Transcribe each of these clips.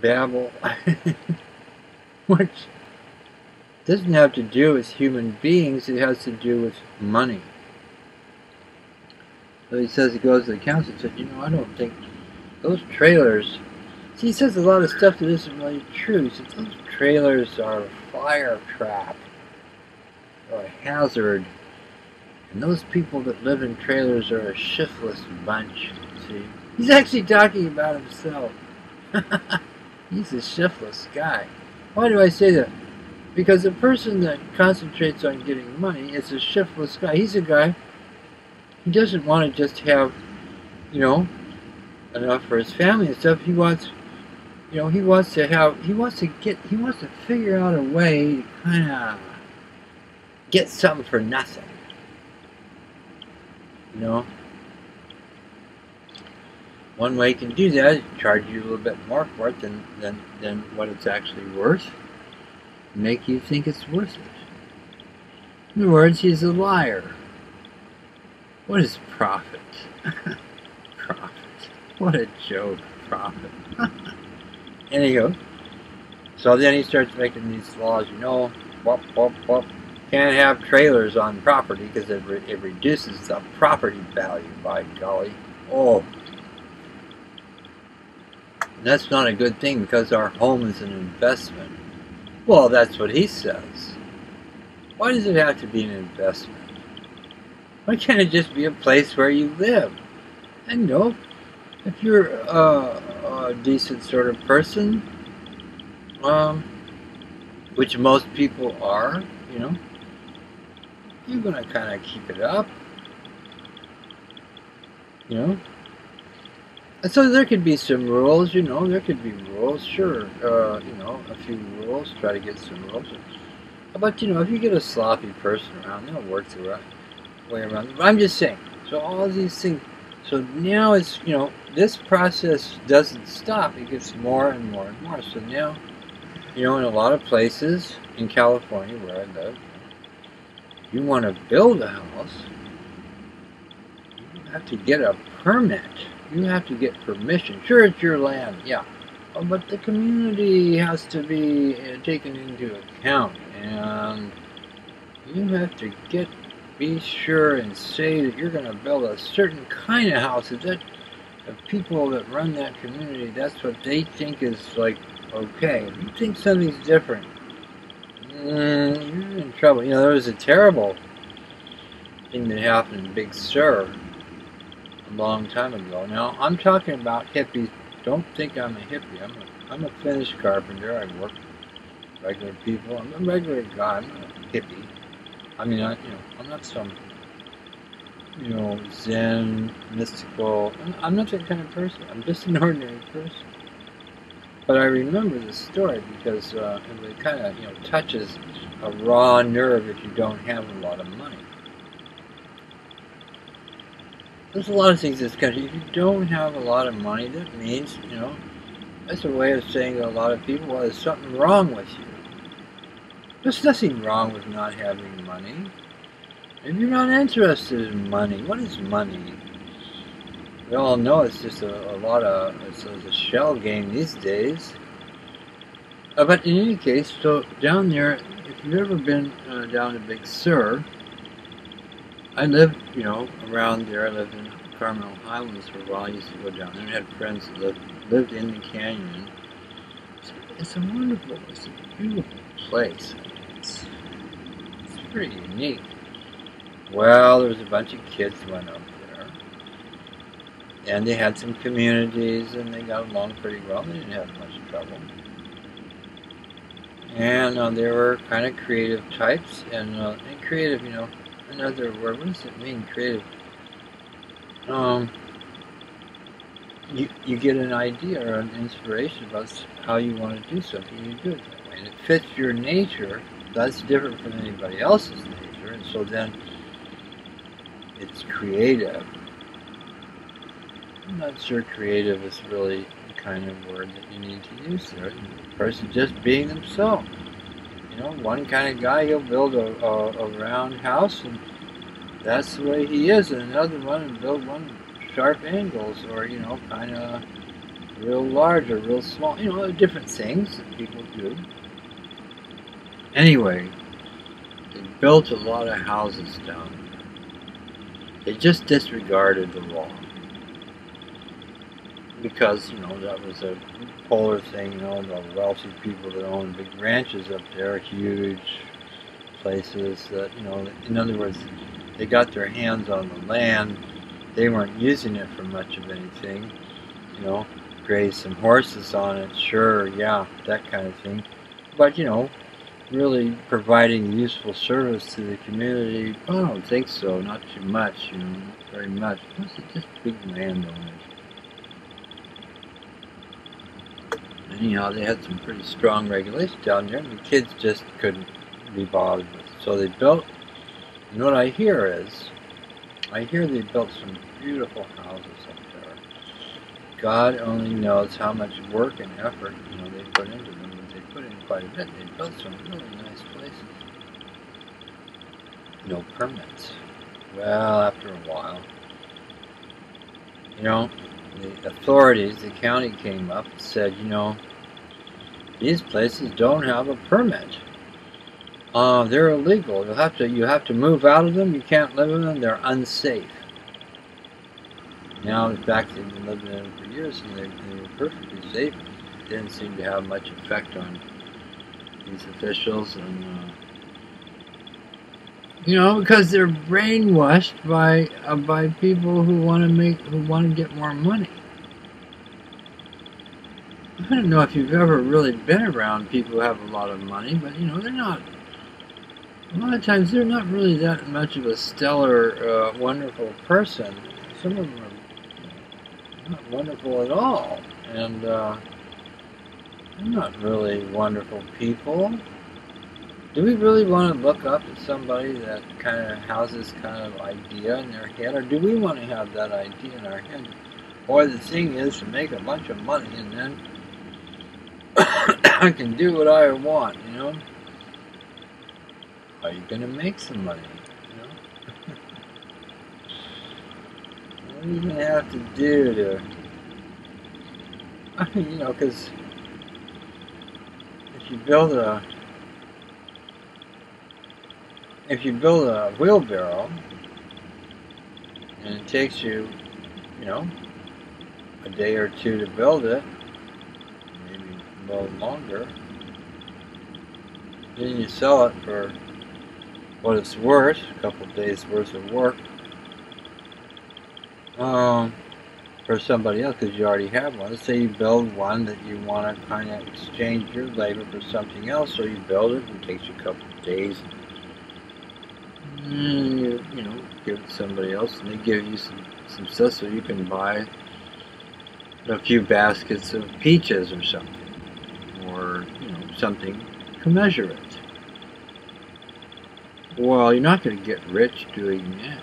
babble, which doesn't have to do with human beings, it has to do with money. So he says, he goes to the council and said, I don't think those trailers, see, he says a lot of stuff that isn't really true. He says those trailers are a fire trap or a hazard, and those people that live in trailers are a shiftless bunch. See, he's actually talking about himself. He's a shiftless guy. Why do I say that? Because the person that concentrates on getting money is a shiftless guy. He's a guy who doesn't want to just have, enough for his family and stuff. He wants, he wants to figure out a way to kind of get something for nothing. One way you can do that is charge you a little bit more for it than what it's actually worth. Make you think it's worth it. In other words, he's a liar. What is profit? Profit. What a joke, profit. Anywho, so then he starts making these laws, can't have trailers on property because it reduces the property value, by golly. Oh. And that's not a good thing because our home is an investment. Well, that's what he says. Why does it have to be an investment? Why can't it just be a place where you live? And if you're a decent sort of person, which most people are, you're going to kind of keep it up, So there could be some rules, there could be rules, sure, a few rules, try to get some rules. But, if you get a sloppy person around, they'll work the way around. But I'm just saying, so all these things, so now it's, this process doesn't stop, it gets more and more and more. So now, in a lot of places in California where I live, you want to build a house, you have to get a permit. You have to get permission. Sure, it's your land, yeah. But the community has to be taken into account. And you have to be sure and say that you're going to build a certain kind of house. That the people that run that community, that's what they think is like, okay. If you think something's different, you're in trouble. There was a terrible thing that happened in Big Sur a long time ago. Now, I'm talking about hippies. Don't think I'm a hippie. I'm a finished carpenter. I work with regular people. I'm a regular guy. I'm not a hippie. I mean, I'm not some, Zen, mystical. I'm not that kind of person. I'm just an ordinary person. But I remember this story because it kind of, touches a raw nerve if you don't have a lot of money. There's a lot of things in this country. If you don't have a lot of money, that means, that's a way of saying to a lot of people, well, there's something wrong with you. There's nothing wrong with not having money. If you're not interested in money, what is money? We all know it's just it's a shell game these days. But in any case, so down there, if you've ever been down to Big Sur, I lived, around there. I lived in Carmel Highlands for a while. I used to go down there and had friends that lived in the canyon. It's a beautiful place. It's pretty unique. Well, there was a bunch of kids that went up there. And they had some communities and they got along pretty well. They didn't have much trouble. And they were kind of creative types. And creative, another word, what does it mean, creative? You get an idea or an inspiration about how you want to do something, you do it that way. And it fits your nature, that's different from anybody else's nature, and so then it's creative. I'm not sure creative is really the kind of word that you need to use there. The person just being themselves. One kind of guy, he'll build a round house, and that's the way he is, and another one will build one sharp angles, or, kind of real large or real small. You know, different things that people do. Anyway, they built a lot of houses down there. They just disregarded the law. Because, you know, that was a polar thing, you know, the wealthy people that own big ranches up there, huge places that, you know, in other words, they got their hands on the land. They weren't using it for much of anything, you know, graze some horses on it, sure, yeah, that kind of thing. But, you know, really providing useful service to the community, I don't think so, not too much, you know, not very much. Mostly just big landowners. Anyhow, they had some pretty strong regulations down there, and the kids just couldn't be bothered with it. So they built, and what I hear is, I hear they built some beautiful houses up there. God only knows how much work and effort, you know, they put into them, but they put in quite a bit. They built some really nice places. No permits. Well, after a while, you know, the authorities, the county came up and said, you know, these places don't have a permit. They're illegal. You have to move out of them. You can't live in them. They're unsafe. Now, in fact, they've been living in them for years, and they were perfectly safe. It didn't seem to have much effect on these officials, and you know, because they're brainwashed by people who want to get more money. I don't know if you've ever really been around people who have a lot of money, but you know, they're not. A lot of times, they're not really that much of a stellar, wonderful person. Some of them are not wonderful at all, and they're not really wonderful people. Do we really want to look up at somebody that kind of has this kind of idea in their head, or do we want to have that idea in our head? Or the thing is to make a bunch of money, and then I can do what I want, you know? Are you going to make some money, you know? What are you going to have to do to... I mean, you know, because if you build a wheelbarrow, and it takes you, you know, a day or two to build it, maybe a little longer, then you sell it for what it's worth, a couple of days worth of work, for somebody else, because you already have one. Let's say you build one that you want to kind of exchange your labor for something else, so you build it, and it takes you a couple of days, and you know, give it to somebody else, and they give you some stuff so you can buy a few baskets of peaches or something, or, you know, something to measure it. Well, you're not going to get rich doing that.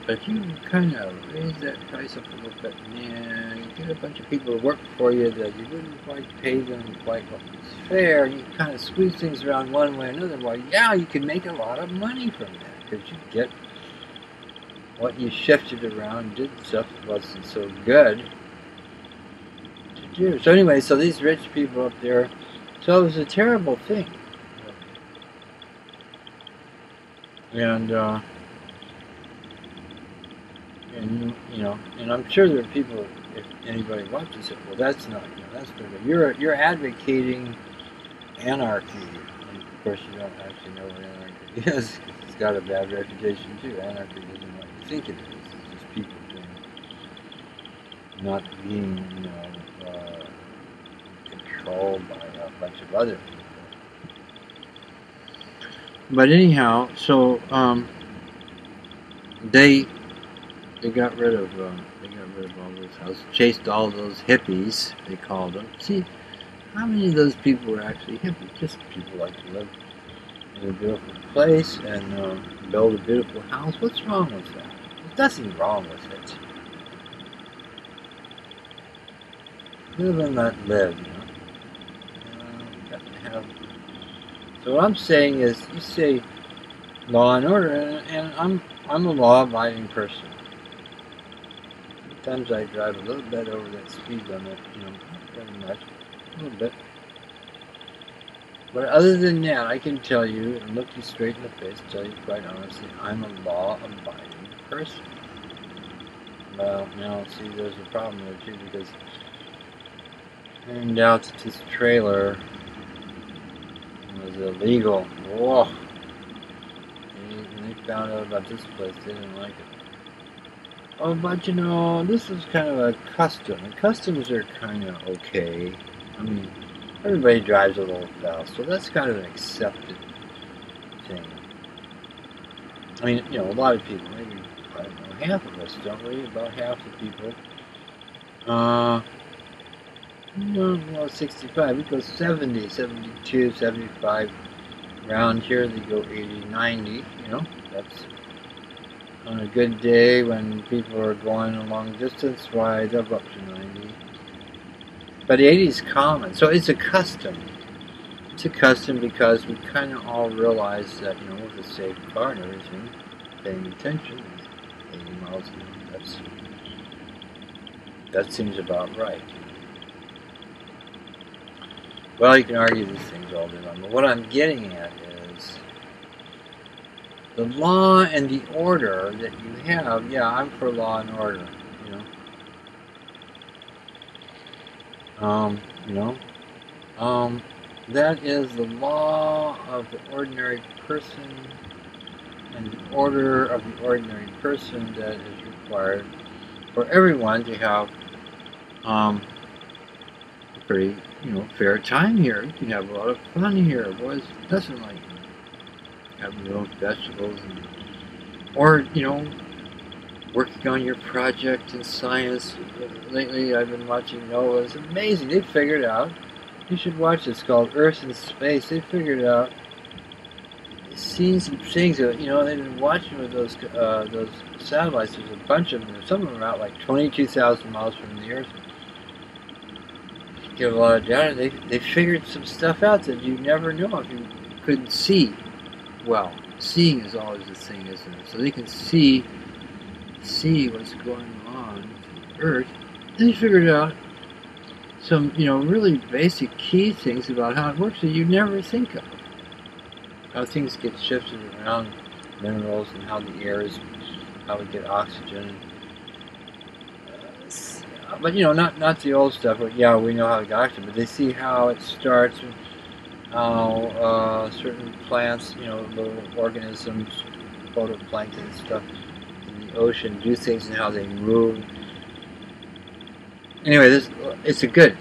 But if you kind of raise that price up a little bit, yeah, you get a bunch of people to work for you that you wouldn't quite pay them quite what was fair, and you kind of squeeze things around one way or another, well, yeah, you can make a lot of money from that, because you get what you shifted around, did stuff that wasn't so good to do. So anyway, so these rich people up there, so it was a terrible thing. And you know, and I'm sure there are people, if anybody watches it, well, that's not, you know, that's good. You're advocating anarchy, and of course you don't actually know what anarchy is. It's got a bad reputation too. Anarchy isn't what you think it is. It's just people not being, you know, controlled by a bunch of other people. But anyhow, so they got rid of all those houses, chased all those hippies, they called them. See, how many of those people were actually hippies? Just people like to live in a beautiful place and build a beautiful house. What's wrong with that? There's nothing wrong with it. Live and let live, you know. Got to have. So what I'm saying is, you say law and order, and I'm a law-abiding person. Sometimes I drive a little bit over that speed limit, you know, not very much, a little bit. But other than that, I can tell you, and look you straight in the face, tell you quite honestly, I'm a law-abiding person. Well, now, see, there's a problem there too, because it turned out that this trailer was illegal. Whoa! When they found out about this place, they didn't like it. Oh, but you know, this is kind of a custom, and customs are kind of okay. I mean, everybody drives a little fast, so that's kind of an accepted thing. I mean, you know, a lot of people, maybe, I don't know, half of us, don't we? About half the people. No, 65. We go 70, 72, 75. Around here, they go 80, 90. You know, that's on a good day when people are going a long distance ride, they'll go up to 90. But 80 is common, so it's a custom. It's a custom because we kind of all realize that, you know, with a safe car and everything, paying attention, 80 miles an hour, that seems about right. Well, you can argue these things all day long, but what I'm getting at is the law and the order that you have. Yeah, I'm for law and order, you know. That is the law of the ordinary person and the order of the ordinary person that is required for everyone to have a pretty, you know, fair time here. You can have a lot of fun here. Boys, doesn't like having your own vegetables or, you know, working on your project in science. Lately, I've been watching NOAA. It's amazing. They figured out. You should watch this called Earth in Space. They figured out, seen some things. You know, they've been watching with those satellites. There's a bunch of them. Some of them are out like 22,000 miles from the Earth. Get a lot of data. They figured some stuff out that you never know if you couldn't see. Well, seeing is always the thing, isn't it? So they can see what's going on with the Earth. And they figured out some, you know, really basic key things about how it works that you never think of. How things get shifted around, minerals, and how the air is, how we get oxygen. But you know, not the old stuff. But yeah, we know how it got oxygen. But they see how it starts, and how certain plants, you know, little organisms, photoplankton and stuff in the ocean do things and how they move. Anyway, it's a good.